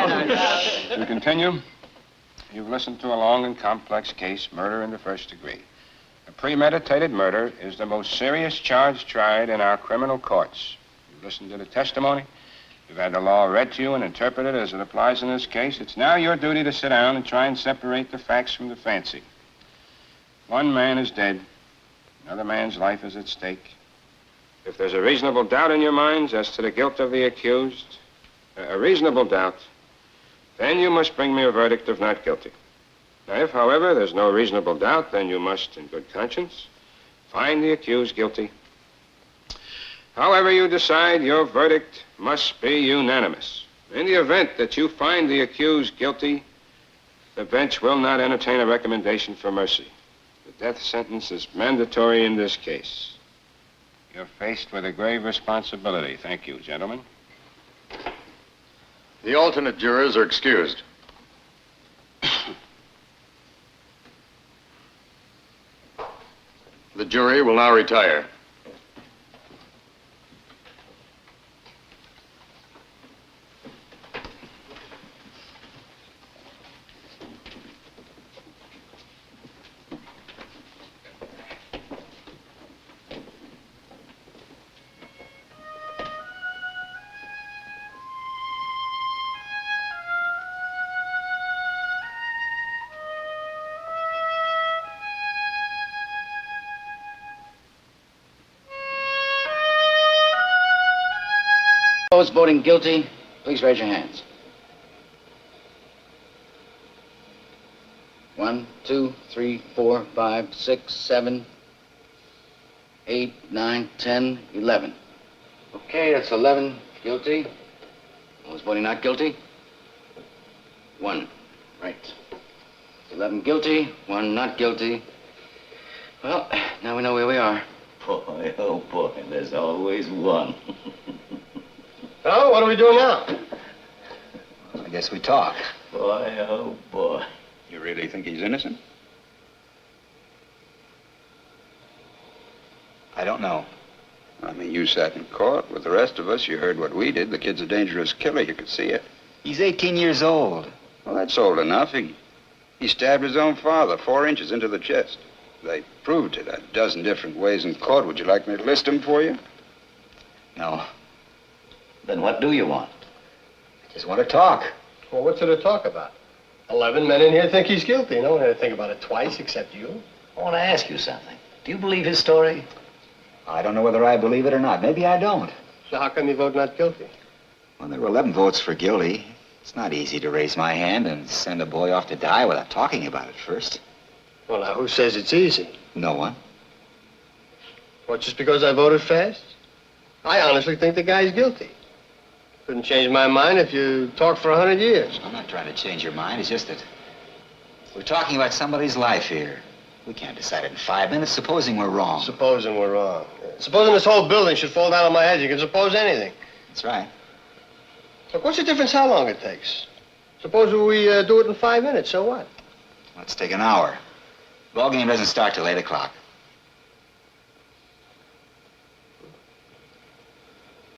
To continue, you've listened to a long and complex case, murder in the first degree. A premeditated murder is the most serious charge tried in our criminal courts. You've listened to the testimony. You've had the law read to you and interpreted as it applies in this case. It's now your duty to sit down and try and separate the facts from the fancy. One man is dead. Another man's life is at stake. If there's a reasonable doubt in your minds as to the guilt of the accused, a reasonable doubt, then you must bring me a verdict of not guilty. Now, if, however, there's no reasonable doubt, then you must, in good conscience, find the accused guilty. However you decide, your verdict must be unanimous. In the event that you find the accused guilty, the bench will not entertain a recommendation for mercy. The death sentence is mandatory in this case. You're faced with a grave responsibility. Thank you, gentlemen. The alternate jurors are excused. The jury will now retire. Those voting guilty, please raise your hands. 1, 2, 3, 4, 5, 6, 7, 8, 9, 10, 11. Okay, that's 11 guilty. Those voting not guilty? 1. Right. 11 guilty, 1 not guilty. Well, now we know where we are. Boy, oh boy, there's always one. So, what are we doing now? I guess we talk. Boy, oh boy. You really think he's innocent? I don't know. I mean, you sat in court with the rest of us. You heard what we did. The kid's a dangerous killer. You could see it. He's 18 years old. Well, that's old enough. He stabbed his own father 4 inches into the chest. They proved it a dozen different ways in court. Would you like me to list them for you? No. Then what do you want? I just want to talk. Well, what's there to talk about? 11 men in here think he's guilty. No one had to think about it twice except you. I want to ask you something. Do you believe his story? I don't know whether I believe it or not. Maybe I don't. So how come you vote not guilty? Well, there were 11 votes for guilty. It's not easy to raise my hand and send a boy off to die without talking about it first. Well, now, who says it's easy? No one. What, just because I voted fast? I honestly think the guy's guilty. Couldn't change my mind if you talked for 100 years. I'm not trying to change your mind. It's just that we're talking about somebody's life here. We can't decide it in 5 minutes, supposing we're wrong. Supposing we're wrong. Supposing this whole building should fall down on my head. You can suppose anything. That's right. Look, what's the difference how long it takes? Suppose we do it in 5 minutes, so what? Let's take an hour. Ball game doesn't start till 8 o'clock.